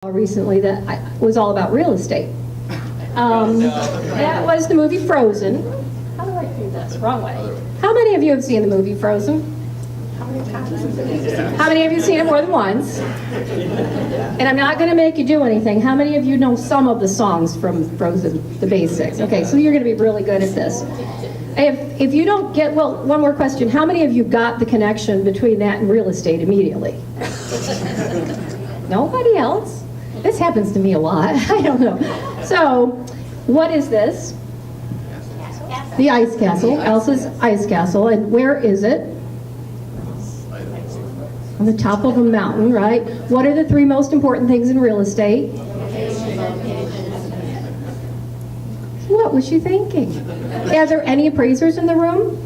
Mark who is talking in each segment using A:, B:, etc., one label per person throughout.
A: Recently that was all about real estate. That was the movie Frozen. How do I do this? Wrong way. How many of you have seen the movie Frozen? How many of you have seen it more than once? And I'm not going to make you do anything. How many of you know some of the songs from Frozen, the basics? Okay, so you're going to be really good at this. If you don't get, well, one more question. How many of you got the connection between that and real estate immediately? Nobody else? This happens to me a lot. I don't know. So, what is this? The ice castle. Elsa's ice castle. And where is it? On the top of a mountain, right? What are the three most important things in real estate? What was she thinking? Are there any appraisers in the room?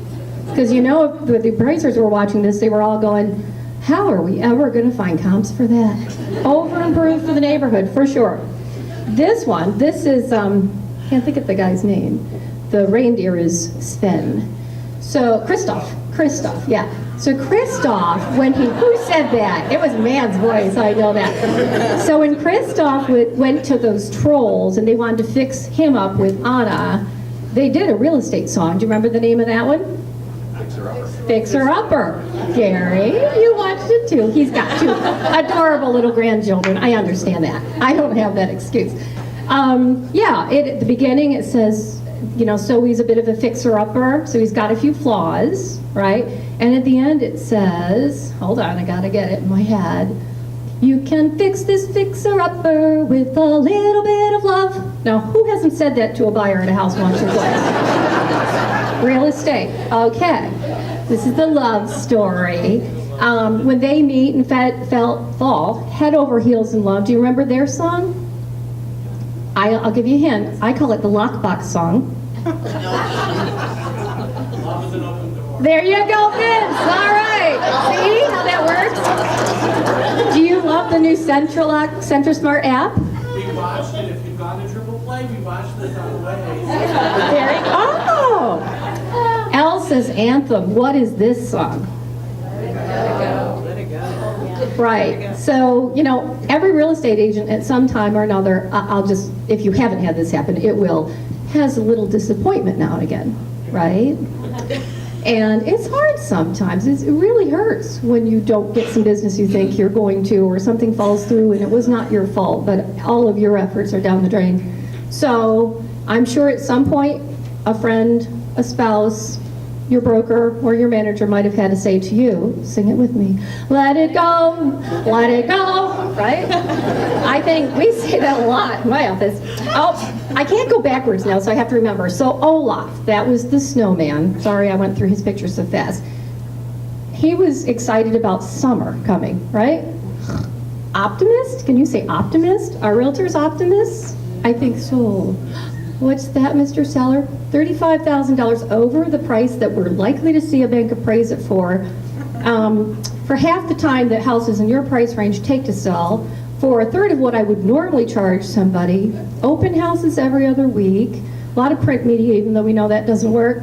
A: Because you know, if the appraisers were watching this, they were all going, how are we ever going to find comps for that? Over improved for the neighborhood, for sure. This one, this is, can't think of the guy's name. The reindeer is Sven. So, Christoph, yeah. So Christoph, when who said that? It was a man's voice, I know that. So when Christoph went to those trolls and they wanted to fix him up with Anna, they did a real estate song. Do you remember the name of that one? Fixer Upper. Gary, you watched it too. He's got two adorable little grandchildren. I understand that. I don't have that excuse. At the beginning it says, you know, so he's a bit of a fixer-upper, so he's got a few flaws, right? And at the end it says, hold on, I gotta get it in my head. You can fix this fixer-upper with a little bit of love. Now, who hasn't said that to a buyer at a house once or twice? Real estate, okay. This is the love story. When they meet and fall head over heels in love. Do you remember their song? I'll give you a hint. I call it the lockbox song. There you go, Vince. All right. See how that works? Do you love the new CentraSmart app?
B: We watched it. If you've gone to Triple Play, we watched this on the way.
A: There you go. Oh. Elsa's anthem. What is this song?
B: Let it go.
A: Right. So, you know, every real estate agent at some time or another, if you haven't had this happen, it will, has a little disappointment now and again, right? And it's hard sometimes. It really hurts when you don't get some business you think you're going to, or something falls through and it was not your fault, but all of your efforts are down the drain. So I'm sure at some point a friend, a spouse, your broker or your manager might have had to say to you, sing it with me, let it go, right? I think we say that a lot in my office. Oh, I can't go backwards now, so I have to remember. So Olaf, that was the snowman. Sorry, I went through his picture so fast. He was excited about summer coming, right? Optimist? Can you say optimist? Are realtors optimists? I think so. What's that, Mr. Seller? $35,000 over the price that we're likely to see a bank appraise it for half the time that houses in your price range take to sell, for a third of what I would normally charge somebody, open houses every other week, a lot of print media, even though we know that doesn't work.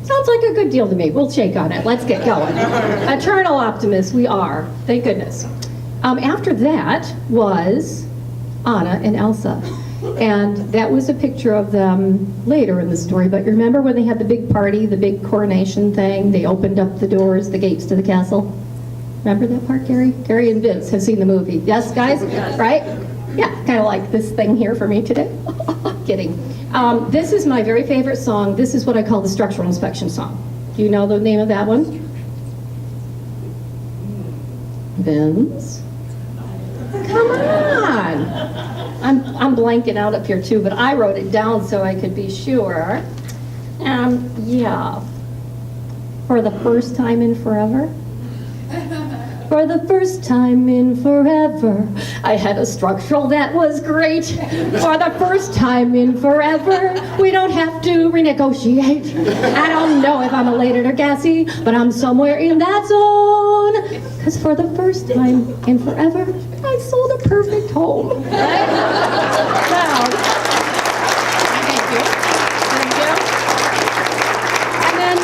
A: Sounds like a good deal to me. We'll shake on it. Let's get going. Eternal optimists, we are. Thank goodness. After that was Anna and Elsa. And that was a picture of them later in the story. But you remember when they had the big party, the big coronation thing? They opened up the doors, the gates to the castle. Remember that part, Gary? Gary and Vince have seen the movie. Yes, guys? Right? Yeah, kind of like this thing here for me today. Kidding. This is my very favorite song. This is what I call the structural inspection song. Do you know the name of that one? Vince? Come on! I'm blanking out up here too, but I wrote it down so I could be sure. Yeah. For the first time in forever. For the first time in forever, I had a structural that was great. For the first time in forever, we don't have to renegotiate. I don't know if I'm elated or gassy, but I'm somewhere in that zone. Because for the first time in forever, I sold a perfect home. Right? Now, thank you. And then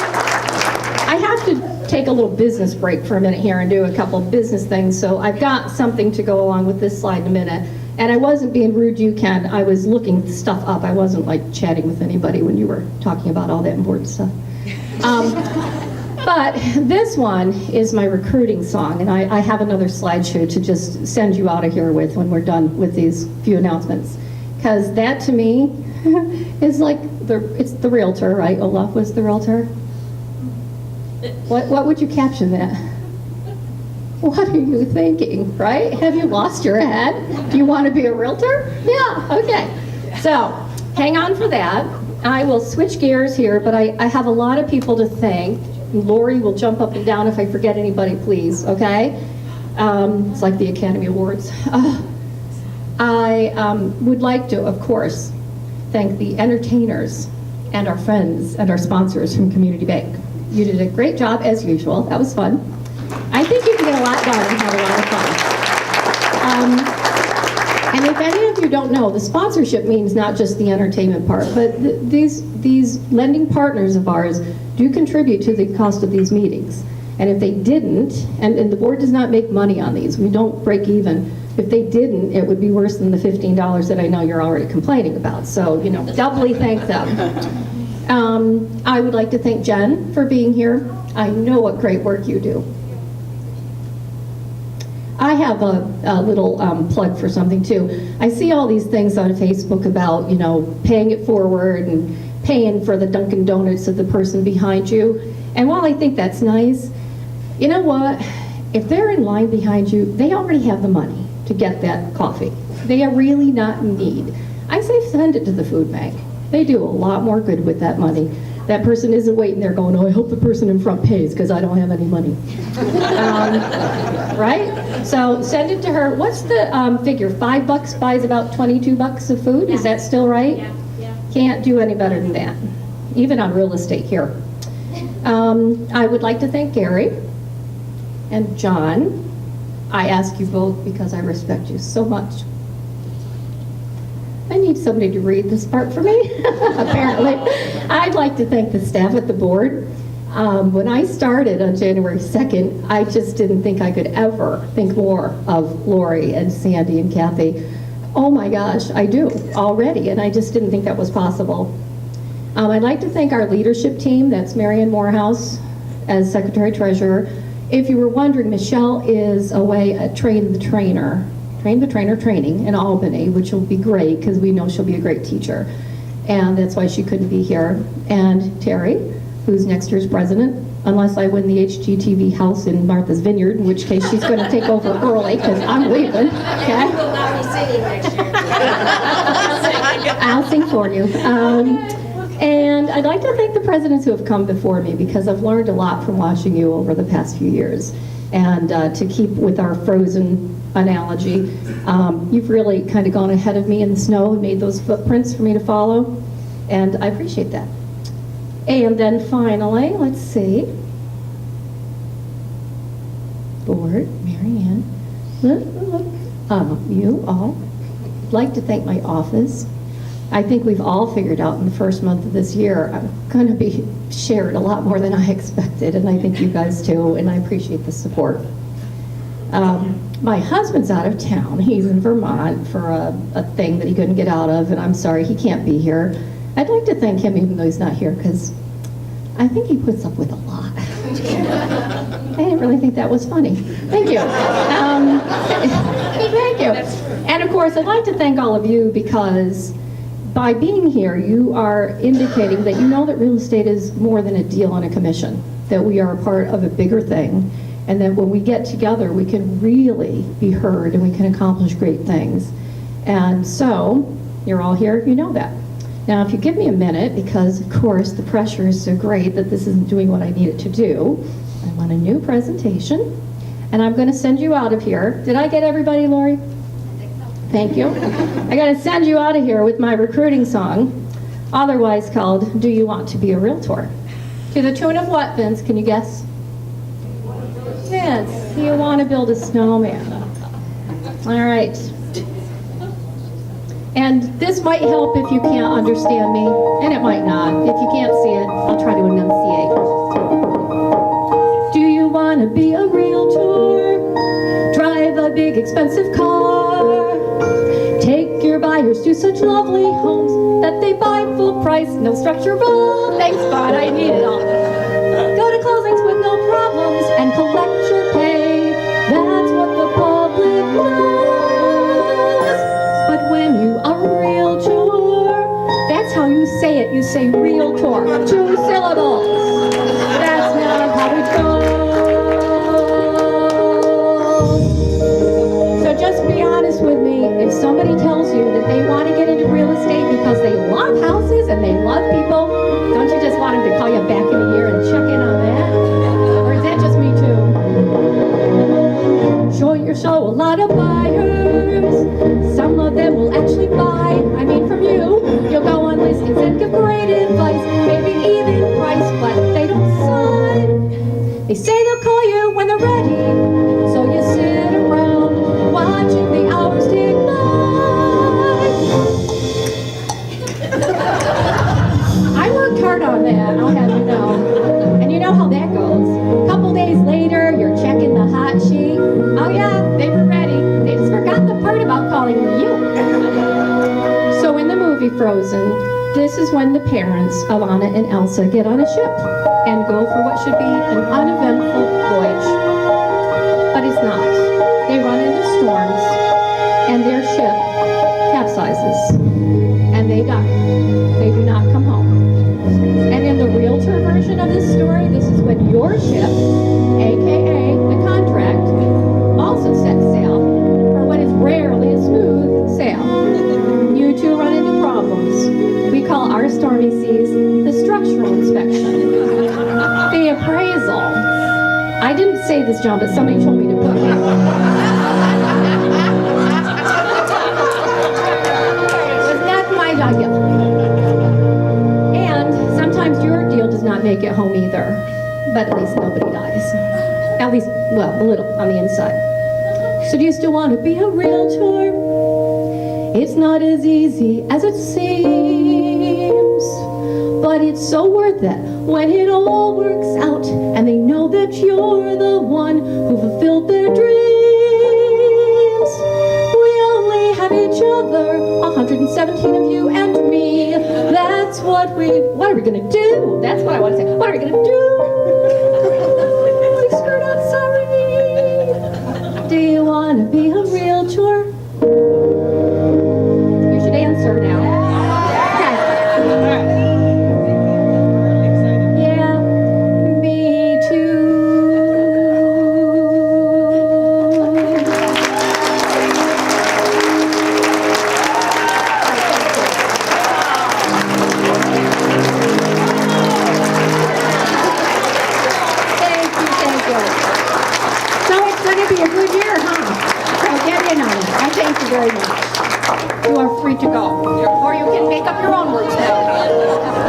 A: I have to take a little business break for a minute here and do a couple business things. So I've got something to go along with this slide in a minute. And I wasn't being rude to you, Ken. I was looking stuff up. I wasn't like chatting with anybody when you were talking about all that important stuff. But this one is my recruiting song, and I have another slideshow to just send you out of here with when we're done with these few announcements. Because that to me is like, it's the Realtor, right? Olaf was the Realtor. What would you caption that? What are you thinking, right? Have you lost your head? Do you want to be a Realtor? Yeah, okay. So hang on for that. I will switch gears here, but I have a lot of people to thank. Lori will jump up and down if I forget anybody, please, okay? It's like the Academy Awards. I would like to, of course, thank the entertainers and our friends and our sponsors from Community Bank. You did a great job, as usual. That was fun. I think you can get a lot done and have a lot of fun. And if any of you don't know, the sponsorship means not just the entertainment part, but these lending partners of ours do contribute to the cost of these meetings. And if they didn't, and the board does not make money on these, we don't break even. If they didn't, it would be worse than the $15 that I know you're already complaining about. So, you know, doubly thank them. I would like to thank Jen for being here. I know what great work you do. I have a little plug for something too. I see all these things on Facebook about, you know, paying it forward and paying for the Dunkin' Donuts of the person behind you. And while I think that's nice, you know what? If they're in line behind you, they already have the money to get that coffee. They are really not in need. I say send it to the food bank. They do a lot more good with that money. That person isn't waiting there going, oh, I hope the person in front pays because I don't have any money. Right? So send it to her. What's the figure? $5 buys about $22 of food? Is that still right?
C: Yeah.
A: Can't do any better than that, even on real estate here. I would like to thank Gary and John. I ask you both because I respect you so much. I need somebody to read this part for me, apparently. I'd like to thank the staff at the board. When I started on January 2nd, I just didn't think I could ever think more of Lori and Sandy and Cathy. Oh my gosh, I do already, and I just didn't think that was possible. I'd like to thank our leadership team. That's Marianne Morehouse as Secretary Treasurer. If you were wondering, Michelle is away at Train the Trainer training in Albany, which will be great because we know she'll be a great teacher. And that's why she couldn't be here. And Terry, who's next year's president, unless I win the HGTV house in Martha's Vineyard, in which case she's going to take over early because I'm leaving. Okay?
C: You will not be singing next year.
A: I'll sing for you. And I'd like to thank the presidents who have come before me because I've learned a lot from watching you over the past few years. And to keep with our frozen analogy, you've really kind of gone ahead of me in the snow and made those footprints for me to follow. And I appreciate that. And then finally, let's see. Board, Marianne, you all. I'd like to thank my office. I think we've all figured out in the first month of this year, I'm going to be shared a lot more than I expected, and I think you guys too, and I appreciate the support. My husband's out of town. He's in Vermont for a thing that he couldn't get out of, and I'm sorry he can't be here. I'd like to thank him even though he's not here, because I think he puts up with a lot. I didn't really think that was funny. Thank you. Thank you. And of course, I'd like to thank all of you because by being here, you are indicating that you know that real estate is more than a deal on a commission, that we are a part of a bigger thing, and that when we get together, we can really be heard and we can accomplish great things. And so, you're all here, you know that. Now, if you give me a minute, because of course the pressure is so great that this isn't doing what I need it to do, I want a new presentation, and I'm going to send you out of here. Did I get everybody, Lori? Thank you. I got to send you out of here with my recruiting song, otherwise called Do You Want to Be a Realtor? To the tune of what, Vince? Can you guess? Vince, you want to build a snowman. All right. And this might help if you can't understand me, and it might not. If you can't see it, I'll try to enunciate. Do you want to be a realtor? Drive a big expensive car? buyers to such lovely homes that they buy full price, no structural. Thanks, God, I need it all. Go to closings with no problems and collect your pay. That's what the public knows. But when you are a realtor, that's how you say it. You say realtor, 2 syllables. That's not how it goes. So just be honest with me. If somebody tells you that they want to get into real estate because they love houses and they love people, don't you just want them to call you back in a year and check in on that? Or is that just me too? Show a lot of buyers. Some of them will actually buy. I mean, from you. You'll go on listings and give great advice, maybe even price, but they don't sign. They say they'll call you when they're ready, so you sit around watching the hours tick by. I worked hard on that, I'll have you know. And you know how that goes. A couple days later, you're checking the hot sheet. Oh yeah, they were ready. They just forgot the part about calling you. So in the movie Frozen, this is when the parents of Anna and Elsa get on a ship and go for what should be an uneventful voyage. But it's not. They run into storms, and their ship capsizes, and they die. They do not come home. And in the realtor version of this story, this is when your ship, aka the contract, also sets sail for what is rarely a smooth sail. You two run into problems. We call our stormy seas the structural inspection, the appraisal. I didn't say this, John, but somebody told me to put it. Was not my job yet. And sometimes your deal does not make it home either, but at least nobody dies. At least, well, a little on the inside. So do you still want to be a realtor? It's not as easy as it seems, but it's so worth it when it all works out and they know that you're the one who fulfilled their dreams. We only have each other, 117 of you and me. That's what are we gonna do? That's what I want to say. What are we gonna do? I screwed up, sorry. Do you want to be a realtor? You should answer now. Yeah, me too. Thank you. So it's going to be a good year, huh? So get in on it. I thank you very much. You are free to go. Or you can make up your own